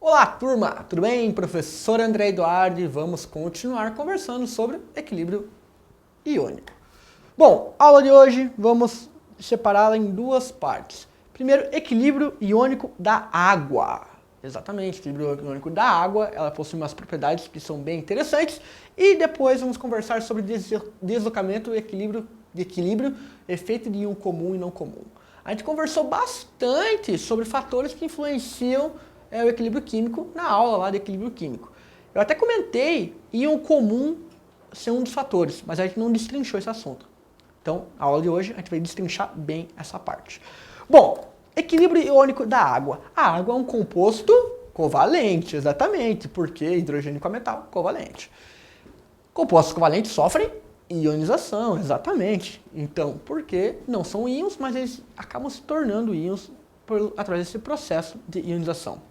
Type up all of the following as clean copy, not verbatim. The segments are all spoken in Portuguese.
Olá, turma! Tudo bem? Professor André Eduardo e vamos continuar conversando sobre equilíbrio iônico. Bom, aula de hoje vamos separá-la em duas partes. Primeiro, equilíbrio iônico da água. Exatamente, equilíbrio iônico da água, ela possui umas propriedades que são bem interessantes. E depois vamos conversar sobre deslocamento e equilíbrio, efeito de íon comum e não comum. A gente conversou bastante sobre fatores que influenciam o equilíbrio químico na aula lá de equilíbrio químico. Eu até comentei íon comum ser um dos fatores, mas a gente não destrinchou esse assunto. Então, a aula de hoje a gente vai destrinchar bem essa parte. Bom, equilíbrio iônico da água. A água é um composto covalente, exatamente, porque hidrogênio com metal, covalente. Compostos covalentes sofrem ionização, exatamente. Então, porque não são íons, mas eles acabam se tornando íons através desse processo de ionização.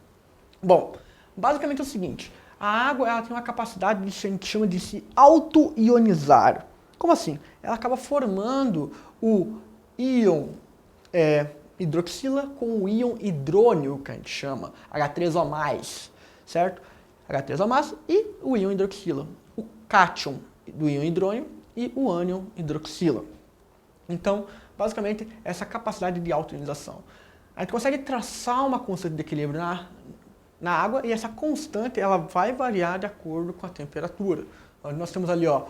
Bom, basicamente é o seguinte, a água ela tem uma capacidade de, a gente chama de se auto-ionizar. Como assim? Ela acaba formando o íon hidroxila com o íon hidrônio, que a gente chama, H3O+, certo? H3O+, e o íon hidroxila, o cátion do íon hidrônio e o ânion hidroxila. Então, basicamente, essa capacidade de auto-ionização. A gente consegue traçar uma constante de equilíbrio na água e essa constante ela vai variar de acordo com a temperatura. Então, nós temos ali, ó,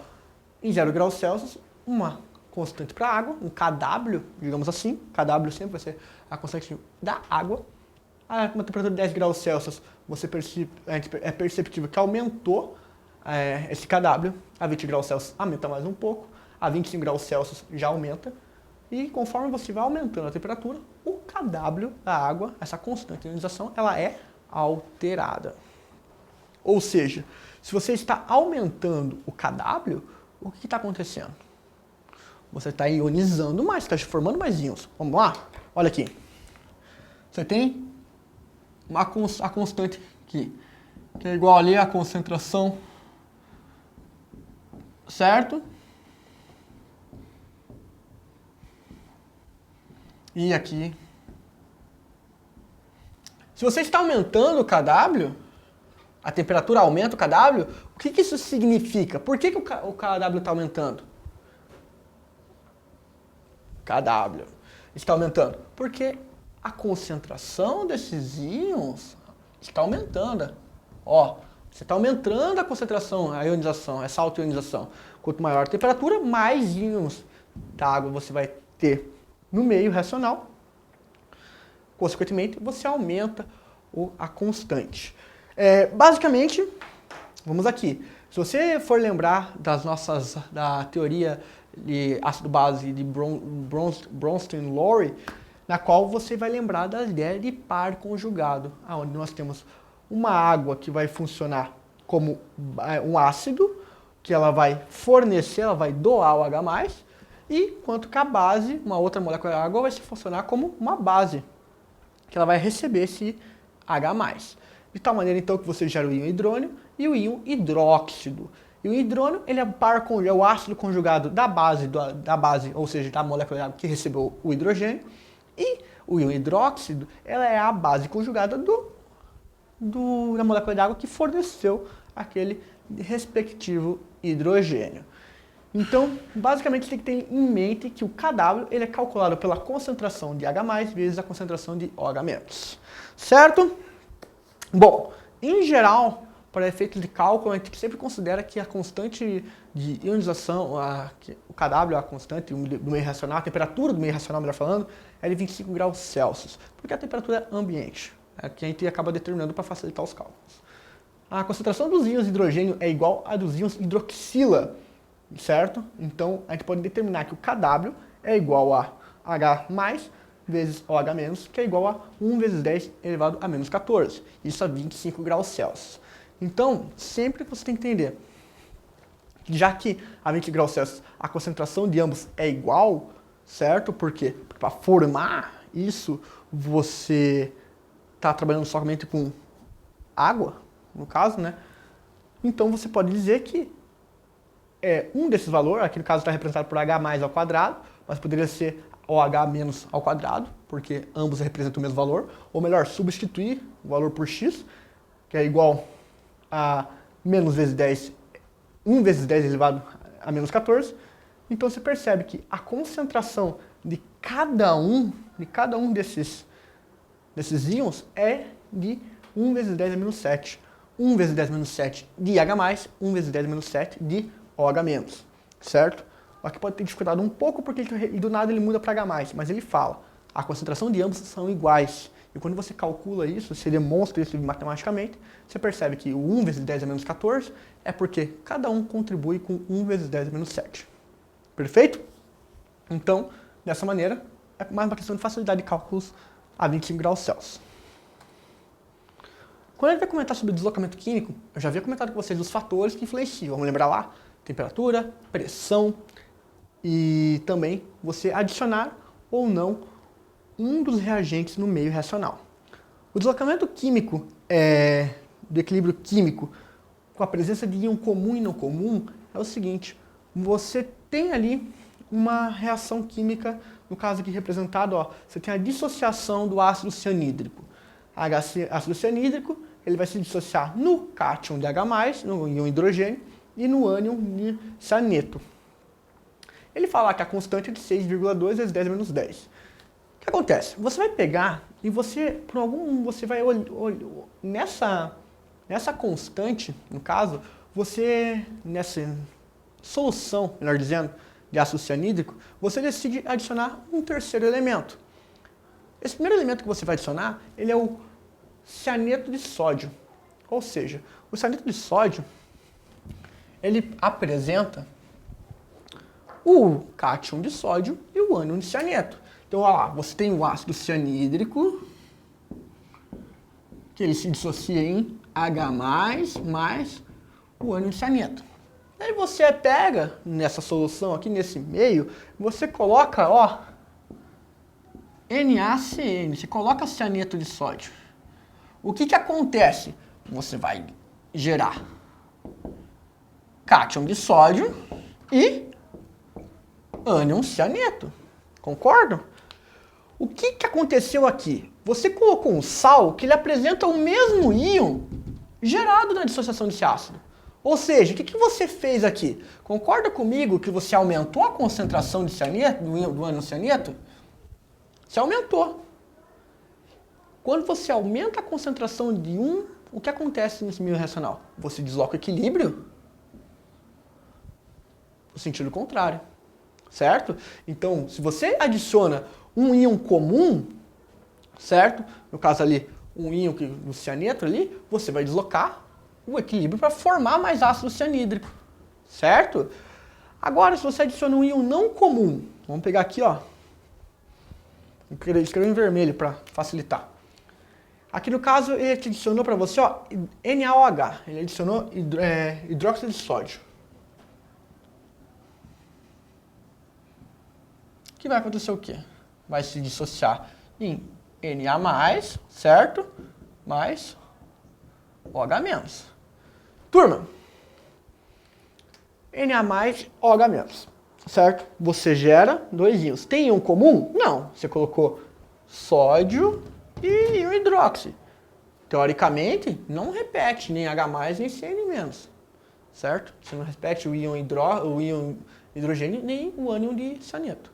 em 0 graus Celsius, uma constante para a água, um Kw, digamos assim. Kw sempre vai ser a constante da água. A uma temperatura de 10 graus Celsius, é perceptível que aumentou esse Kw. A 20 graus Celsius aumenta mais um pouco. A 25 graus Celsius já aumenta. E conforme você vai aumentando a temperatura, o Kw da água, essa constante de ionização, ela é alterada. Ou seja, se você está aumentando o Kw, o que está acontecendo? Você está ionizando mais, está formando mais íons. Vamos lá? Olha aqui. Você tem a constante aqui, que é igual ali a concentração, certo? E aqui. Se você está aumentando o Kw, a temperatura aumenta o Kw, o que isso significa? Por que o Kw está aumentando? Kw está aumentando porque a concentração desses íons está aumentando. Ó, você está aumentando a concentração, a ionização, essa auto-ionização. Quanto maior a temperatura, mais íons da água você vai ter no meio reacional. Consequentemente, você aumenta a constante. Basicamente, vamos aqui. Se você for lembrar da teoria de ácido-base de Bronsted-Lowry, na qual você vai lembrar da ideia de par conjugado, onde nós temos uma água que vai funcionar como um ácido, que ela vai fornecer, ela vai doar o H+, e quanto que a base, uma outra molécula de água, vai funcionar como uma base, que ela vai receber esse H+. De tal maneira, então, que você gera o íon hidrônio e o íon hidróxido. E o hidrônio, ele é o ácido conjugado da base, ou seja, da molécula de água que recebeu o hidrogênio. E o íon hidróxido, ela é a base conjugada da molécula de água que forneceu aquele respectivo hidrogênio. Então, basicamente, você tem que ter em mente que o Kw ele é calculado pela concentração de H+, vezes a concentração de OH-. Certo? Bom, em geral, para efeitos de cálculo, a gente sempre considera que a constante de ionização, o Kw, a constante do meio reacional, a temperatura do meio reacional, melhor falando, é de 25 graus Celsius, porque a temperatura é ambiente, que a gente acaba determinando para facilitar os cálculos. A concentração dos íons hidrogênio é igual à dos íons hidroxila, certo? Então, a gente pode determinar que o Kw é igual a H+, vezes OH-, que é igual a 1 vezes 10 elevado a menos 14. Isso a 25 graus Celsius. Então, sempre você tem que entender, já que a 20 graus Celsius a concentração de ambos é igual, certo? Porque para formar isso, você está trabalhando somente com água, no caso, né? Então, você pode dizer que um desses valores, aqui no caso está representado por H mais ao quadrado, mas poderia ser OH menos ao quadrado, porque ambos representam o mesmo valor, ou melhor, substituir o valor por x, que é igual a menos vezes 10, 1 vezes 10 elevado a menos 14. Então você percebe que a concentração de cada um desses íons é de 1 vezes 10 a menos 7. 1 vezes 10 a menos 7 de H+, 1 vezes 10 a menos 7 de OH-, certo? Aqui pode ter dificuldade um pouco porque do nada ele muda para H+, mas ele fala, a concentração de ambos são iguais. E quando você calcula isso, você demonstra isso matematicamente, você percebe que o 1 vezes 10 a menos 14 é porque cada um contribui com 1 vezes 10 a menos 7. Perfeito? Então, dessa maneira, é mais uma questão de facilidade de cálculos a 25 graus Celsius. Quando a gente vai comentar sobre deslocamento químico, eu já havia comentado com vocês os fatores que influenciam. Vamos lembrar lá? Temperatura, pressão e também você adicionar ou não um dos reagentes no meio reacional. O deslocamento químico do equilíbrio químico com a presença de íon comum e não comum é o seguinte: você tem ali uma reação química, no caso aqui representado, ó, você tem a dissociação do ácido cianídrico. Ácido cianídrico, ele vai se dissociar no cátion de H+, no íon hidrogênio, e no ânion de cianeto. Ele fala que a constante é de 6,2 vezes 10 menos 10. O que acontece? Você vai pegar e você vai nessa constante, no caso, nessa solução, melhor dizendo, de ácido cianídrico, você decide adicionar um terceiro elemento. Esse primeiro elemento que você vai adicionar, ele é o cianeto de sódio. Ou seja, o cianeto de sódio, ele apresenta o cátion de sódio e o ânion de cianeto. Então, olha lá, você tem o ácido cianídrico, que ele se dissocia em H+, mais o ânion de cianeto. Aí você pega nessa solução aqui, nesse meio, você coloca, ó, NaCN, você coloca cianeto de sódio. O que acontece? Você vai gerar cátion de sódio e ânion cianeto. Concordam? O que aconteceu aqui? Você colocou um sal que ele apresenta o mesmo íon gerado na dissociação desse ácido. Ou seja, o que você fez aqui? Concorda comigo que você aumentou a concentração de cianeto, do ânion cianeto? Você aumentou. Quando você aumenta a concentração de um, o que acontece nesse meio reacional? Você desloca o equilíbrio no sentido contrário, certo? Então, se você adiciona um íon comum, certo? No caso ali, um íon do cianeto ali, você vai deslocar o equilíbrio para formar mais ácido cianídrico, certo? Agora, se você adiciona um íon não comum, vamos pegar aqui, ó, escrever em vermelho para facilitar. Aqui no caso, ele adicionou para você, ó, NaOH, ele adicionou hidróxido de sódio. Que vai acontecer o quê? Vai se dissociar em Na+, certo? Mais OH-. Turma, Na+, OH-, certo? Você gera dois íons. Tem íon comum? Não. Você colocou sódio e íon hidróxido. Teoricamente, não repete nem H+, nem Cn-, certo? Você não repete o íon hidrogênio nem o ânion de cianeto.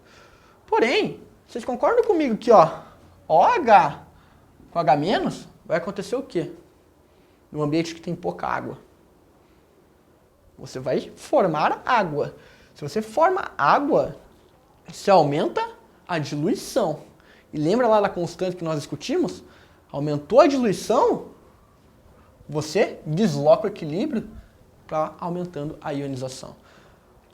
Porém, vocês concordam comigo que, ó, OH com H- vai acontecer o quê? No ambiente que tem pouca água. Você vai formar água. Se você forma água, você aumenta a diluição. E lembra lá da constante que nós discutimos? Aumentou a diluição, você desloca o equilíbrio para aumentando a ionização.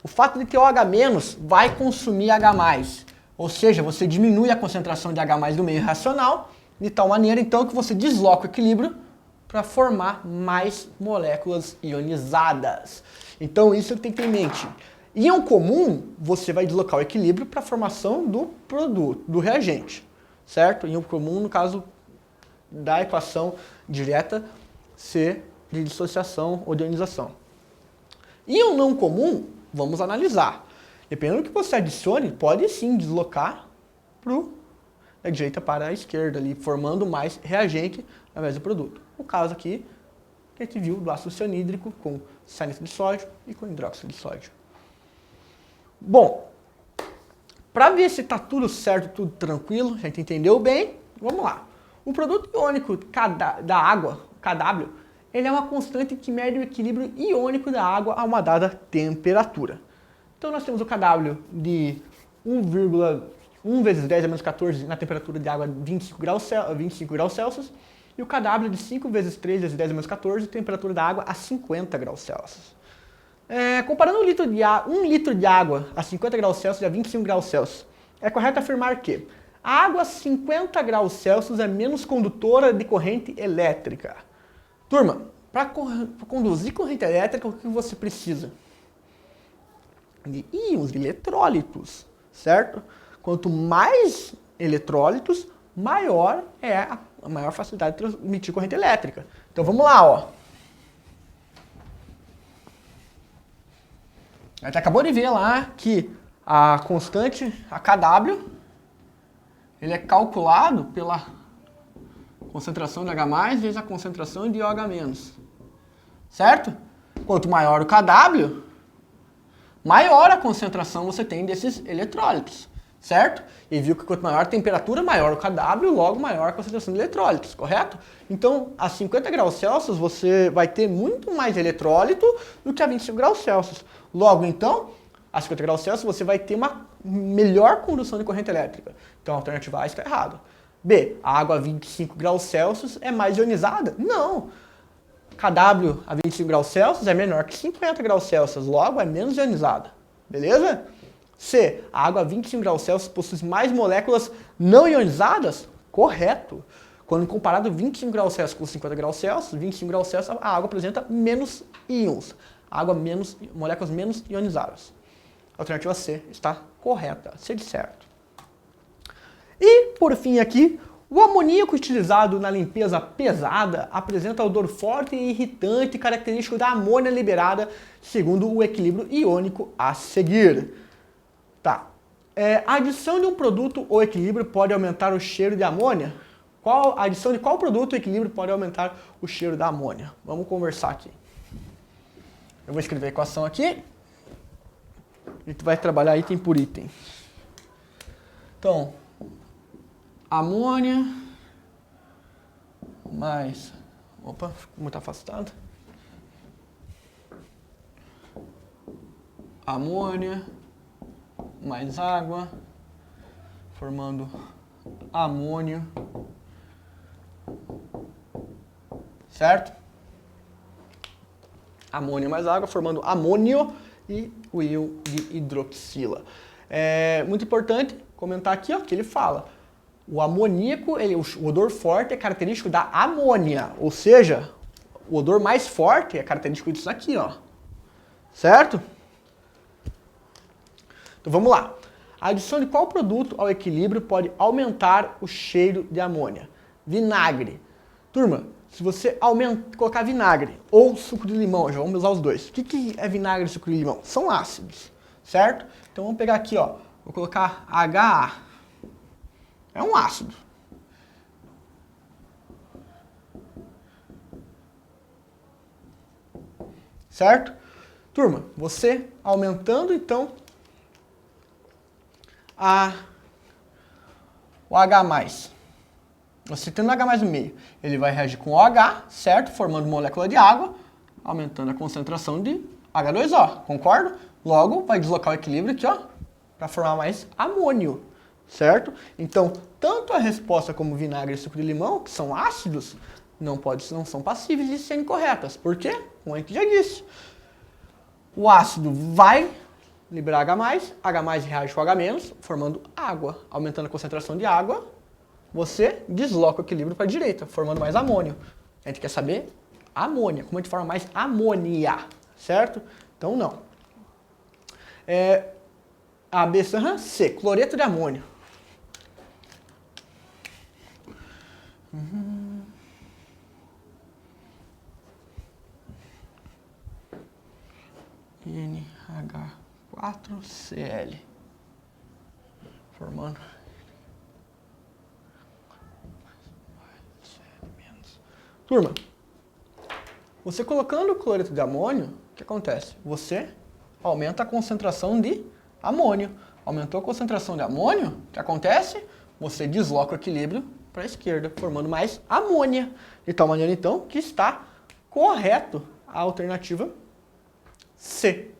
O fato de que o OH- vai consumir H+, ou seja, você diminui a concentração de H+ do meio reacional, de tal maneira então que você desloca o equilíbrio para formar mais moléculas ionizadas. Então isso tem que ter em mente. Íon comum, você vai deslocar o equilíbrio para a formação do produto, do reagente, certo? Íon comum, no caso da equação direta C de dissociação ou de ionização. Íon não comum, vamos analisar. Dependendo do que você adicione, pode sim deslocar da direita para a esquerda, ali, formando mais reagente ao invés do produto. No caso aqui, que a gente viu do ácido cianídrico com cianeto de sódio e com hidróxido de sódio. Bom, para ver se está tudo certo, tudo tranquilo, a gente entendeu bem, vamos lá. O produto iônico da água, Kw, ele é uma constante que mede o equilíbrio iônico da água a uma dada temperatura. Então nós temos o Kw de 1 vezes 10 a menos 14 na temperatura de água 25 graus Celsius e o Kw de 5 vezes 3 vezes 10 a menos 14, temperatura da água a 50 graus Celsius. Comparando 1 litro de água a 50 graus Celsius e a 25 graus Celsius, é correto afirmar que a água a 50 graus Celsius é menos condutora de corrente elétrica. Turma, para conduzir corrente elétrica, o que você precisa? De íons, de eletrólitos, certo? Quanto mais eletrólitos, maior é a maior facilidade de transmitir corrente elétrica. Então vamos lá, ó. A gente acabou de ver lá que a constante, a Kw, ele é calculado pela concentração de H+, vezes a concentração de OH-, certo? Quanto maior o Kw, maior a concentração você tem desses eletrólitos, certo? E viu que quanto maior a temperatura, maior o Kw, logo maior a concentração de eletrólitos, correto? Então, a 50 graus Celsius você vai ter muito mais eletrólito do que a 25 graus Celsius. Logo, então, a 50 graus Celsius você vai ter uma melhor condução de corrente elétrica. Então, a alternativa A está errada. B, a água a 25 graus Celsius é mais ionizada? Não. Kw a 25 graus Celsius é menor que 50 graus Celsius, logo é menos ionizada. Beleza? C, a água a 25 graus Celsius possui mais moléculas não ionizadas? Correto. Quando comparado 25 graus Celsius com 50 graus Celsius, 25 graus Celsius a água apresenta menos íons. Moléculas menos ionizadas. A alternativa C está correta, C de certo. E, por fim aqui, o amoníaco utilizado na limpeza pesada apresenta odor forte e irritante característico da amônia liberada, segundo o equilíbrio iônico a seguir. Tá. A adição de um produto ou equilíbrio pode aumentar o cheiro de amônia? A adição de qual produto ou equilíbrio pode aumentar o cheiro da amônia? Vamos conversar aqui. Eu vou escrever a equação aqui. A gente vai trabalhar item por item. Então, amônia mais... Opa, ficou muito afastado. Amônia mais água, formando amônio. Certo? Amônio mais água, formando amônio e o íon de hidroxila. É muito importante comentar aqui, ó, que ele fala, o amoníaco, o odor forte é característico da amônia, ou seja, o odor mais forte é característico disso aqui, ó. Certo? Então vamos lá. A adição de qual produto ao equilíbrio pode aumentar o cheiro de amônia? Vinagre. Turma, se você colocar vinagre ou suco de limão, já vamos usar os dois. O que é vinagre e suco de limão? São ácidos, certo? Então vamos pegar aqui, ó. Vou colocar HA. É um ácido. Certo? Turma, você aumentando então o H+. Você tendo H+ no meio, ele vai reagir com OH, certo? Formando molécula de água, aumentando a concentração de H2O, concorda? Logo, vai deslocar o equilíbrio aqui, ó, para formar mais amônio, certo? Então, tanto a resposta como vinagre e suco de limão, que são ácidos, não são passíveis de serem corretas. Por quê? Como a gente já disse. O ácido vai liberar H+, reage com H-, formando água. Aumentando a concentração de água, você desloca o equilíbrio para a direita, formando mais amônio. A gente quer saber amônia, como a gente forma mais amônia, certo? Então, não. A, B, C, cloreto de amônio. NH4Cl. Formando. Turma, Você colocando o cloreto de amônio, o que acontece? Você aumenta a concentração de amônio. Aumentou a concentração de amônio, o que acontece? Você desloca o equilíbrio para a esquerda, formando mais amônia. De tal maneira, então, que está correto a alternativa C.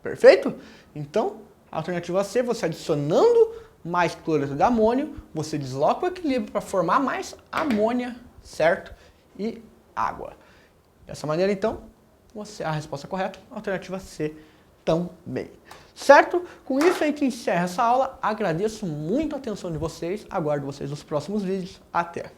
Perfeito? Então, a alternativa C, você adicionando mais cloreto de amônio, você desloca o equilíbrio para formar mais amônia, certo? E água. Dessa maneira, então, a resposta correta, a alternativa C também. Certo? Com isso, a gente encerra essa aula. Agradeço muito a atenção de vocês. Aguardo vocês nos próximos vídeos. Até!